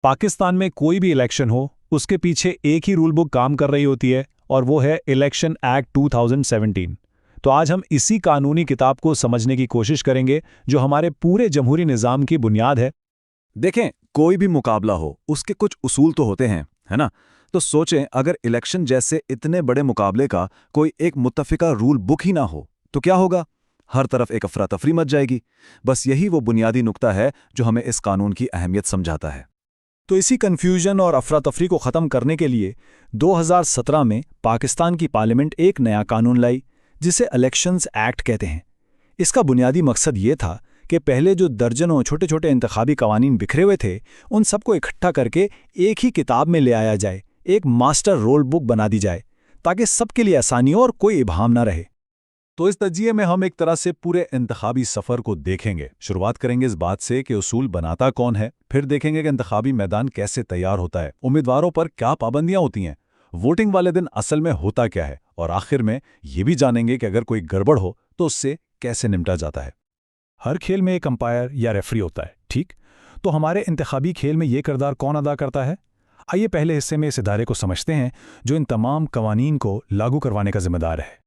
पाकिस्तान में कोई भी इलेक्शन हो, उसके पीछे एक ही रूल बुक काम कर रही होती है और वो है इलेक्शन एक्ट 2017। तो आज हम इसी कानूनी किताब को समझने की कोशिश करेंगे जो हमारे पूरे जमहूरी निज़ाम की बुनियाद है। देखें, कोई भी मुकाबला हो उसके कुछ उसूल तो होते हैं, है ना? तो सोचें, अगर इलेक्शन जैसे इतने बड़े मुकाबले का कोई एक मुत्तफ़िका रूल बुक ही ना हो तो क्या होगा? हर तरफ एक अफरा तफरी मच जाएगी। बस यही वो बुनियादी नुक्ता है जो हमें इस कानून की अहमियत समझाता है। तो इसी कन्फ्यूजन और अफरा तफरी को ख़त्म करने के लिए 2017 में पाकिस्तान की पार्लियामेंट एक नया कानून लाई जिसे इलेक्शंस एक्ट कहते हैं। इसका बुनियादी मकसद ये था कि पहले जो दर्जनों छोटे छोटे इंतखाबी कवानीन बिखरे हुए थे उन सबको इकट्ठा करके एक ही किताब में ले आया जाए, एक मास्टर रोल बुक बना दी जाए ताकि सबके लिए आसानी हो और कोई इबाहम ना रहे। तो इस तजिए में हम एक तरह से पूरे इंतखाबी सफ़र को देखेंगे। शुरुआत करेंगे इस बात से कि उसूल बनाता कौन है, फिर देखेंगे कि इंतखाबी मैदान कैसे तैयार होता है, उम्मीदवारों पर क्या पाबंदियां होती हैं, वोटिंग वाले दिन असल में होता क्या है, और आखिर में ये भी जानेंगे कि अगर कोई गड़बड़ हो तो उससे कैसे निपटा जाता है। हर खेल में एक अंपायर या रेफरी होता है, ठीक? तो हमारे इंतखाबी खेल में ये किरदार कौन अदा करता है? आइए पहले हिस्से में इस इदारे को समझते हैं जो इन तमाम कवानीन को लागू करवाने का जिम्मेदार है।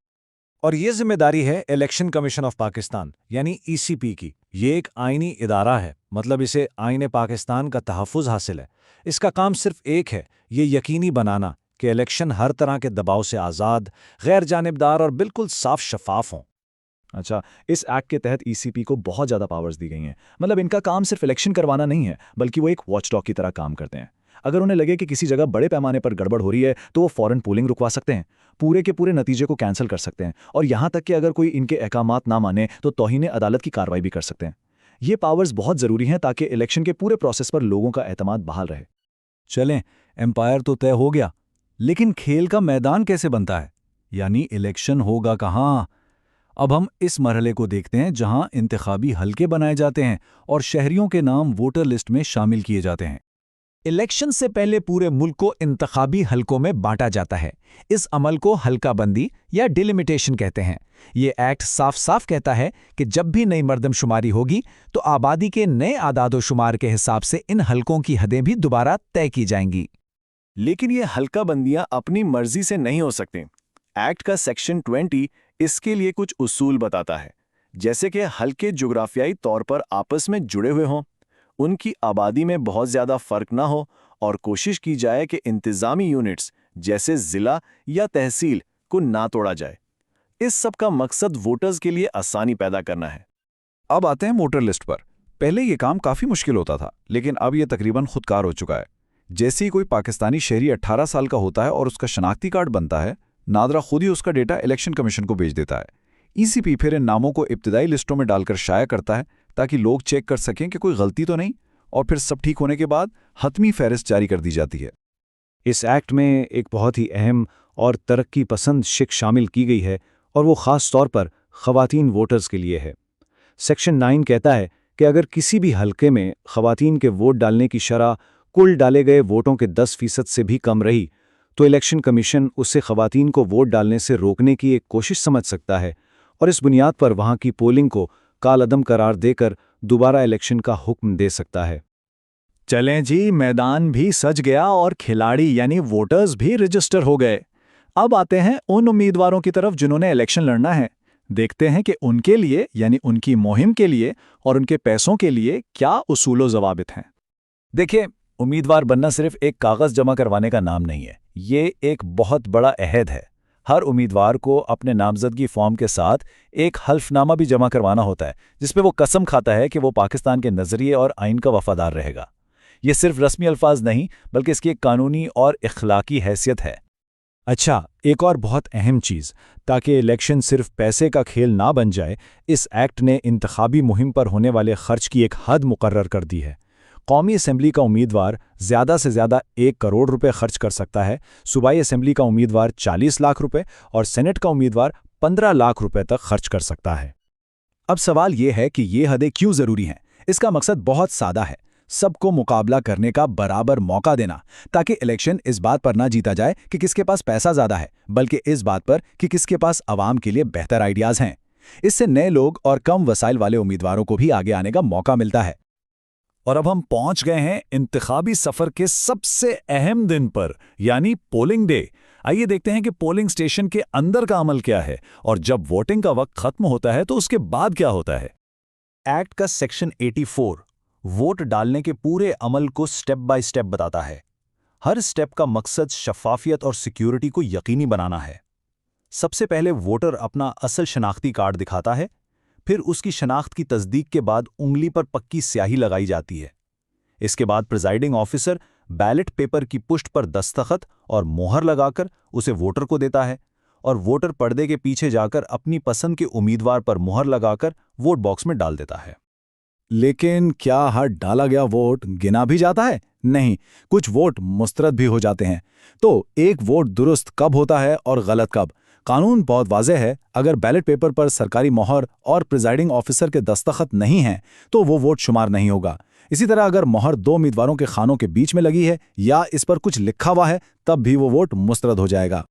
और ये जिम्मेदारी है इलेक्शन कमीशन ऑफ पाकिस्तान यानी ईसीपी की। ये एक आईनी इदारा है, मतलब इसे आईने पाकिस्तान का तहफ़्फ़ुज़ हासिल है। इसका काम सिर्फ एक है, ये यकीनी बनाना कि इलेक्शन हर तरह के दबाव से आज़ाद, गैर जानिबदार और बिल्कुल साफ शफाफ हों। अच्छा, इस एक्ट के तहत ईसीपी को बहुत ज़्यादा पावर्स दी गई हैं। मतलब इनका काम सिर्फ इलेक्शन करवाना नहीं है, बल्कि वो एक वॉचडॉग की तरह काम करते हैं। अगर उन्हें लगे कि किसी जगह बड़े पैमाने पर गड़बड़ हो रही है तो वो फौरन पोलिंग रुकवा सकते हैं, पूरे के पूरे नतीजे को कैंसिल कर सकते हैं, और यहाँ तक कि अगर कोई इनके अहकामात ना माने तो तौहीन अदालत की कार्रवाई भी कर सकते हैं। ये पावर्स बहुत ज़रूरी हैं ताकि इलेक्शन के पूरे प्रोसेस पर लोगों का एतमाद बहाल रहे। चलें, एम्पायर तो तय हो गया, लेकिन खेल का मैदान कैसे बनता है? यानी इलेक्शन होगा कहाँ? अब हम इस मरहले को देखते हैं जहां इंतखाबी हलके बनाए जाते हैं और शहरियों के नाम वोटर लिस्ट में शामिल किए जाते हैं। इलेक्शन से पहले पूरे मुल्क को इंतखाबी हलकों में बांटा जाता है। इस अमल को हल्काबंदी या डिलिमिटेशन कहते हैं। ये एक्ट साफ साफ कहता है कि जब भी नई मर्दमशुमारी होगी तो आबादी के नए आदादोशुमार के हिसाब से इन हलकों की हदें भी दोबारा तय की जाएंगी। लेकिन ये हल्काबंदियां अपनी मर्जी से नहीं हो सकती। एक्ट का सेक्शन 20 इसके लिए कुछ उसूल बताता है, जैसे कि हल्के जोग्राफियाई तौर पर आपस में जुड़े हुए हों, उनकी आबादी में बहुत ज़्यादा फ़र्क ना हो, और कोशिश की जाए कि इंतज़ामी यूनिट्स जैसे ज़िला या तहसील को ना तोड़ा जाए। इस सब का मकसद वोटर्स के लिए आसानी पैदा करना है। अब आते हैं वोटर लिस्ट पर। पहले ये काम काफ़ी मुश्किल होता था, लेकिन अब ये तकरीबन खुदकार हो चुका है। जैसे ही कोई पाकिस्तानी शहरी 18 साल का होता है और उसका शनाख्ती कार्ड बनता है, नादरा खुद ही उसका डेटा इलेक्शन कमीशन को भेज देता है। ईसीपी फिर इन नामों को इब्तिदाई लिस्टों में डालकर शाया करता है ताकि लोग चेक कर सकें कि कोई गलती तो नहीं, और फिर सब ठीक होने के बाद हतमी फहरिस्त जारी कर दी जाती है। इस एक्ट में एक बहुत ही अहम और तरक्की पसंद शिक शामिल की गई है, और वो ख़ास तौर पर ख़वातीन वोटर्स के लिए है। सेक्शन 9 कहता है कि अगर किसी भी हलके में ख़वातीन के वोट डालने की शरह कुल डाले गए वोटों के 10% से भी कम रही तो इलेक्शन कमीशन उससे ख़वातीन को वोट डालने से रोकने की एक कोशिश समझ सकता है, और इस बुनियाद पर वहाँ की पोलिंग को कालअदम करार देकर दोबारा इलेक्शन का हुक्म दे सकता है। चलें जी, मैदान भी सज गया और खिलाड़ी यानी वोटर्स भी रजिस्टर हो गए। अब आते हैं उन उम्मीदवारों की तरफ जिन्होंने इलेक्शन लड़ना है। देखते हैं कि उनके लिए यानी उनकी मुहिम के लिए और उनके पैसों के लिए क्या उसूलो ज़वाबित हैं। देखिए, उम्मीदवार बनना सिर्फ एक कागज़ जमा करवाने का नाम नहीं है, ये एक बहुत बड़ा अहद है। हर उम्मीदवार को अपने नामजदगी फॉर्म के साथ एक हल्फनामा भी जमा करवाना होता है जिसपे वो कसम खाता है कि वो पाकिस्तान के नज़रिए और आइन का वफादार रहेगा। ये सिर्फ रस्मी अल्फाज नहीं, बल्कि इसकी एक कानूनी और इखलाकी हैसियत है। अच्छा, एक और बहुत अहम चीज़, ताकि इलेक्शन सिर्फ पैसे का खेल ना बन जाए, इस एक्ट ने इंतखाबी मुहिम पर होने वाले खर्च की एक हद मुकर्रर कर दी है। कौमी असेंबली का उम्मीदवार ज़्यादा से ज़्यादा 1 करोड़ रुपए खर्च कर सकता है, सूबाई असेंबली का उम्मीदवार 40 लाख रुपए और सेनेट का उम्मीदवार 15 लाख रुपए तक खर्च कर सकता है। अब सवाल ये है कि ये हदें क्यों ज़रूरी हैं? इसका मकसद बहुत सादा है, सबको मुकाबला करने का बराबर मौका देना, ताकि इलेक्शन इस बात पर ना जीता जाए कि किसके पास पैसा ज़्यादा है, बल्कि इस बात पर कि किसके पास आवाम के लिए बेहतर आइडियाज़ हैं। इससे नए लोग और कम वसाइल वाले उम्मीदवारों को भी आगे आने का मौका मिलता है। اور اب ہم پہنچ گئے ہیں انتخابی سفر کے سب سے اہم دن پر، یعنی پولنگ ڈے۔ آئیے دیکھتے ہیں کہ پولنگ سٹیشن کے اندر کا عمل کیا ہے، اور جب ووٹنگ کا وقت ختم ہوتا ہے تو اس کے بعد کیا ہوتا ہے۔ ایکٹ کا سیکشن 84 ووٹ ڈالنے کے پورے عمل کو سٹیپ بائی سٹیپ بتاتا ہے۔ ہر سٹیپ کا مقصد شفافیت اور سیکیورٹی کو یقینی بنانا ہے۔ سب سے پہلے ووٹر اپنا اصل شناختی کارڈ دکھاتا ہے، پھر اس کی شناخت کی تصدیق کے بعد انگلی پر پکی سیاہی لگائی جاتی ہے۔ اس کے بعد پریزائڈنگ آفیسر بیلٹ پیپر کی پشت پر دستخط اور مہر لگا کر اسے ووٹر کو دیتا ہے، اور ووٹر پردے کے پیچھے جا کر اپنی پسند کے امیدوار پر مہر لگا کر ووٹ باکس میں ڈال دیتا ہے۔ لیکن کیا ہر ڈالا گیا ووٹ گنا بھی جاتا ہے؟ نہیں، کچھ ووٹ مسترد بھی ہو جاتے ہیں۔ تو ایک ووٹ درست کب ہوتا ہے اور غلط کب؟ قانون بہت واضح ہے۔ اگر بیلٹ پیپر پر سرکاری مہر اور پریزائڈنگ آفیسر کے دستخط نہیں ہیں تو وہ ووٹ شمار نہیں ہوگا۔ اسی طرح اگر مہر دو امیدواروں کے خانوں کے بیچ میں لگی ہے یا اس پر کچھ لکھا ہوا ہے تب بھی وہ ووٹ مسترد ہو جائے گا۔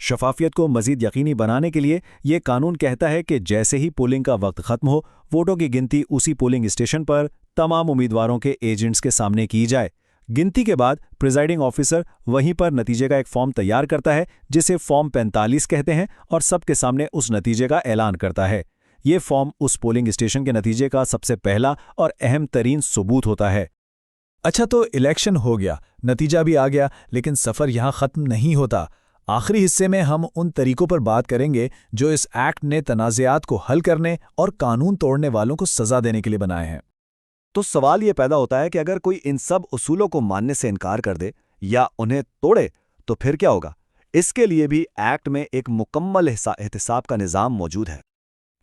شفافیت کو مزید یقینی بنانے کے لیے یہ قانون کہتا ہے کہ جیسے ہی پولنگ کا وقت ختم ہو، ووٹوں کی گنتی اسی پولنگ اسٹیشن پر تمام امیدواروں کے ایجنٹس کے سامنے کی جائے۔ گنتی کے بعد پریزائڈنگ آفیسر وہیں پر نتیجے کا ایک فارم تیار کرتا ہے جسے فارم 45 کہتے ہیں، اور سب کے سامنے اس نتیجے کا اعلان کرتا ہے۔ یہ فارم اس پولنگ اسٹیشن کے نتیجے کا سب سے پہلا اور اہم ترین ثبوت ہوتا ہے۔ اچھا، تو الیکشن ہو گیا، نتیجہ بھی آ گیا، لیکن سفر یہاں ختم نہیں ہوتا۔ آخری حصے میں ہم ان طریقوں پر بات کریں گے جو اس ایکٹ نے تنازعات کو حل کرنے اور قانون توڑنے والوں کو سزا دینے کے لیے بنائے ہیں۔ تو سوال یہ پیدا ہوتا ہے کہ اگر کوئی ان سب اصولوں کو ماننے سے انکار کر دے یا انہیں توڑے تو پھر کیا ہوگا؟ اس کے لیے بھی ایکٹ میں ایک مکمل احتساب کا نظام موجود ہے۔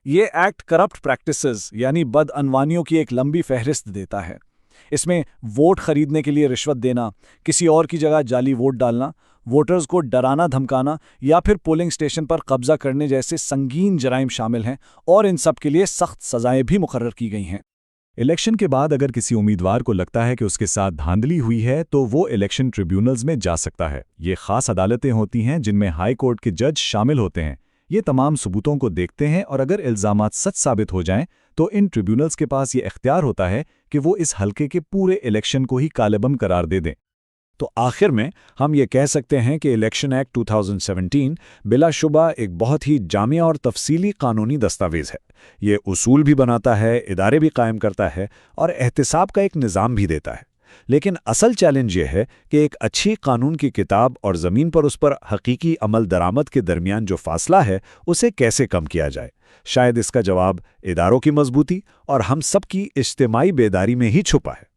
یہ ایکٹ کرپٹ پریکٹسز یعنی بدعنوانیوں کی ایک لمبی فہرست دیتا ہے۔ اس میں ووٹ خریدنے کے لیے رشوت دینا، کسی اور کی جگہ جعلی ووٹ ڈالنا، ووٹرز کو ڈرانا دھمکانا یا پھر پولنگ سٹیشن پر قبضہ کرنے جیسے سنگین جرائم شامل ہیں، اور ان سب کے لیے سخت سزائیں بھی مقرر کی گئی ہیں۔ الیکشن کے بعد اگر کسی امیدوار کو لگتا ہے کہ اس کے ساتھ دھاندلی ہوئی ہے تو وہ الیکشن ٹریبیونلز میں جا سکتا ہے۔ یہ خاص عدالتیں ہوتی ہیں جن میں ہائی کورٹ کے جج شامل ہوتے ہیں۔ یہ تمام ثبوتوں کو دیکھتے ہیں، اور اگر الزامات سچ ثابت ہو جائیں تو ان ٹریبیونلز کے پاس یہ اختیار ہوتا ہے کہ وہ اس حلقے کے پورے الیکشن کو ہی کالعدم قرار دے دیں۔ تو آخر میں ہم یہ کہہ سکتے ہیں کہ الیکشن ایکٹ 2017 بلا شبہ ایک بہت ہی جامع اور تفصیلی قانونی دستاویز ہے۔ یہ اصول بھی بناتا ہے، ادارے بھی قائم کرتا ہے، اور احتساب کا ایک نظام بھی دیتا ہے۔ لیکن اصل چیلنج یہ ہے کہ ایک اچھی قانون کی کتاب اور زمین پر اس پر حقیقی عمل درآمد کے درمیان جو فاصلہ ہے اسے کیسے کم کیا جائے۔ شاید اس کا جواب اداروں کی مضبوطی اور ہم سب کی اجتماعی بیداری میں ہی چھپا ہے۔